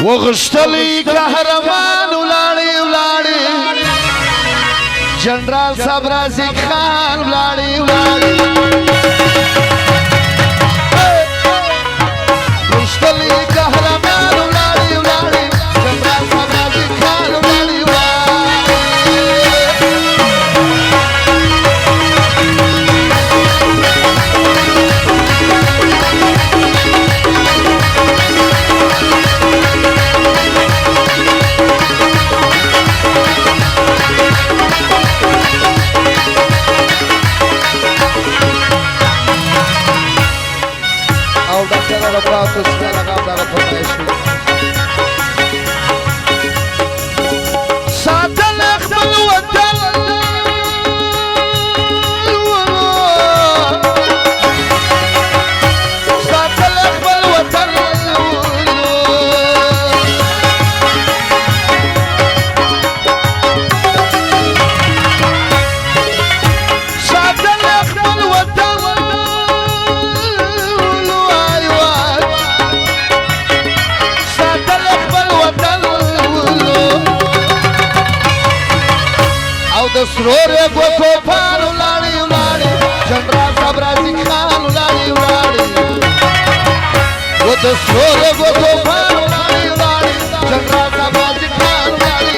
وغشتلی قهرمان ولاړی ولاړی جنرال صاحب رازق خان ولاړی ولاړی غشتلی قهرمان ولاړی ولاړی جنرال صاحب رازق خان ولاړی سرور گوتو پان ولاړی ولاړی جنرال صاحب رازق خان ولاړی ولاړی سرور گوتو پان ولاړی ولاړی جنرال صاحب رازق خان ولاړی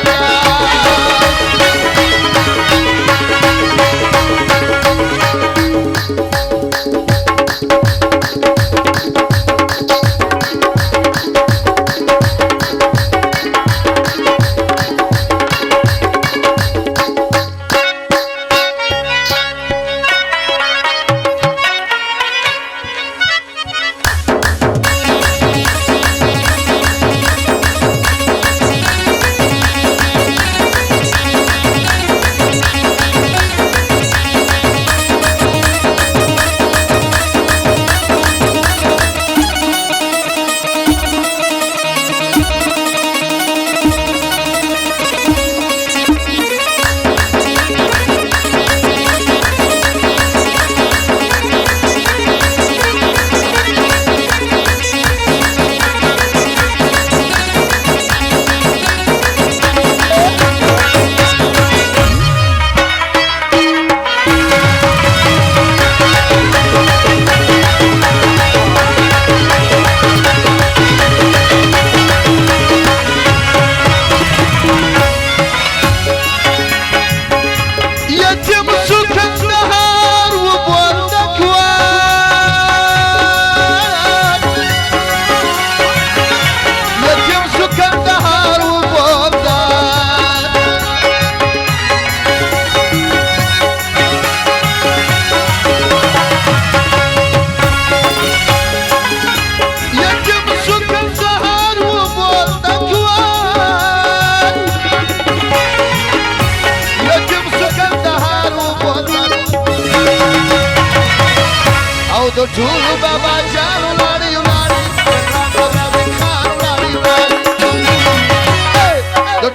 ټول بابا جان ولاړی ولاړی جنرال صاحب رازق خان ولاړی ولاړی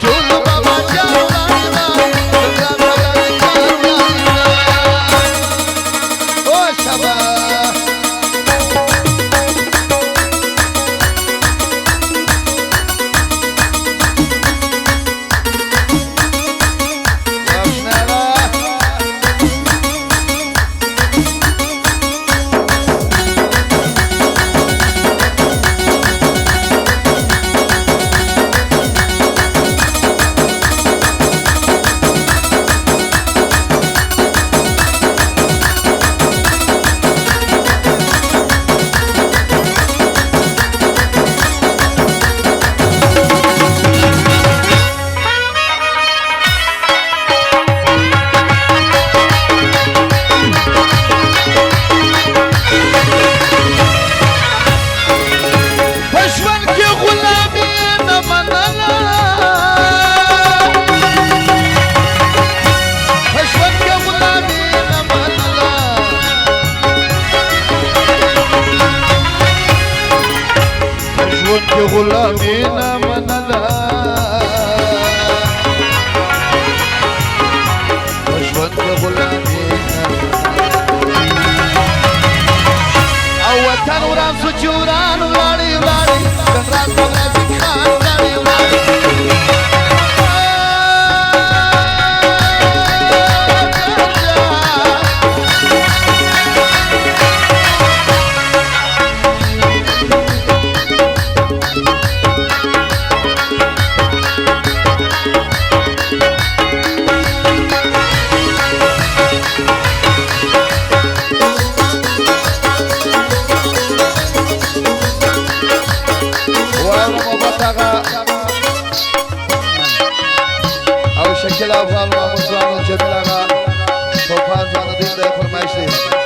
ټول بابا جان ولاړی ولاړی جنرال صاحب رازق خان ولاړی ولاړی او شابه غلامی نمنلا ژوند کې غلامی او وطن وران سو چوران ولاړی ولاړی جنرال صاحب رازق خان آغا او شکل افغان محمود ځوان جمیل آغا توفان ځوان دین د فرمایش دی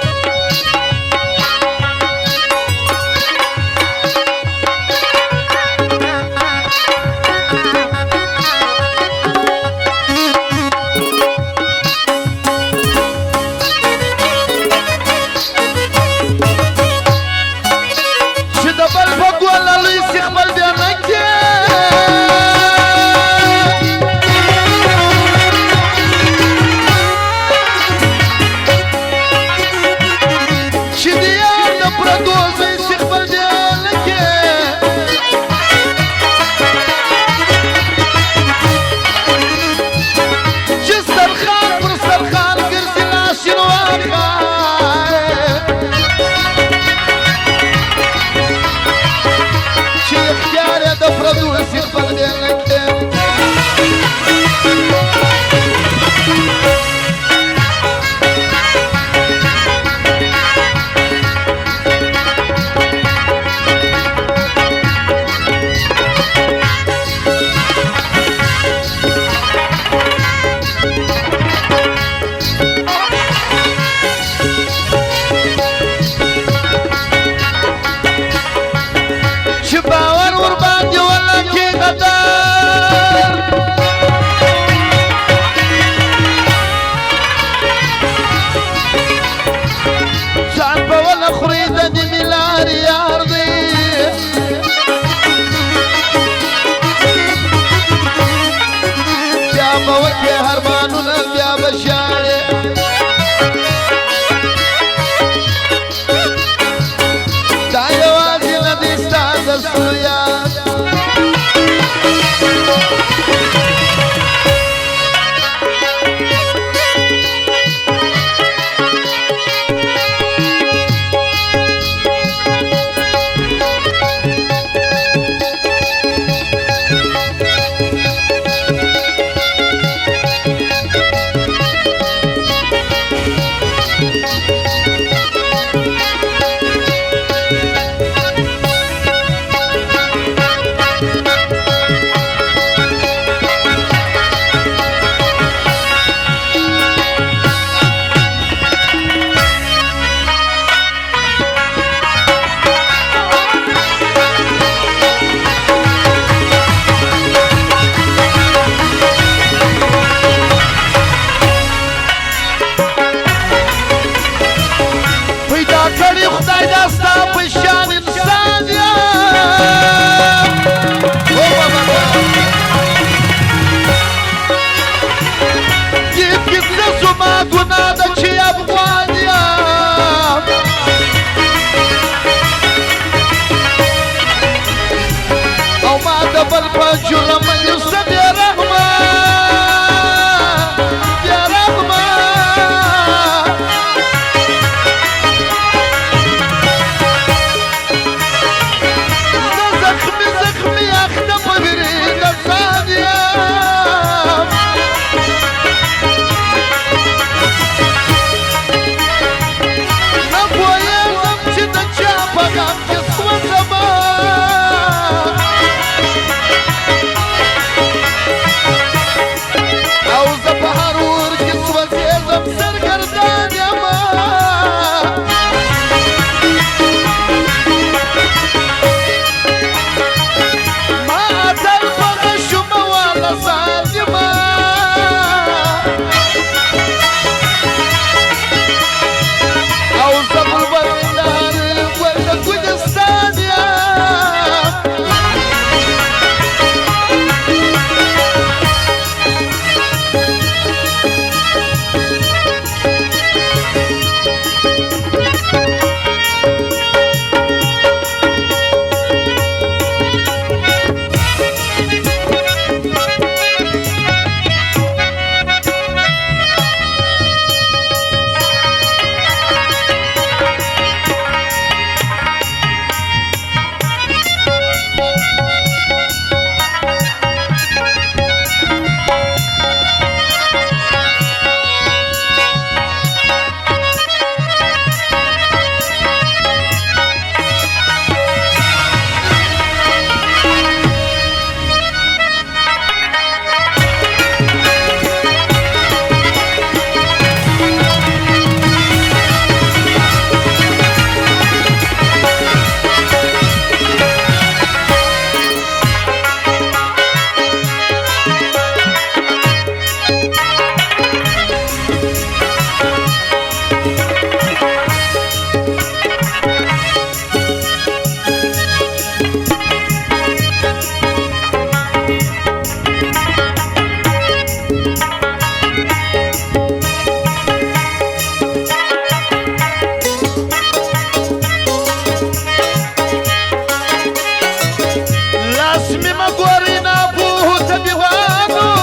دیوانو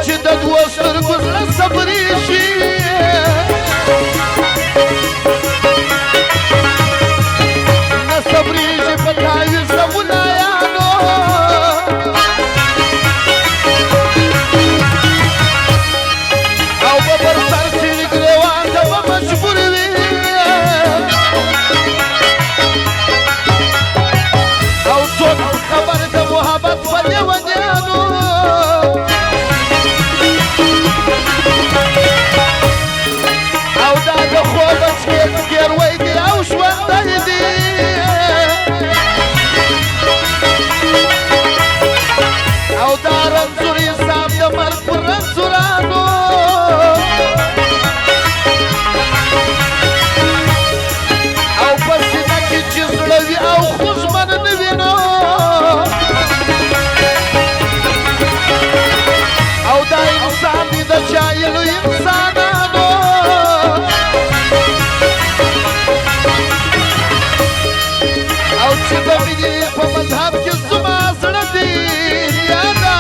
چې د دوه سترګو زړه صبرېږي نه صبرېږي په تعویض د ملایانو او به پر سر څېړي ګرېوان ته به مجبور وي او څوک خبر د محبت په لیونیانو جاهلو انسانانو او چې د مینې په مذهب کې زما زړه دی یاده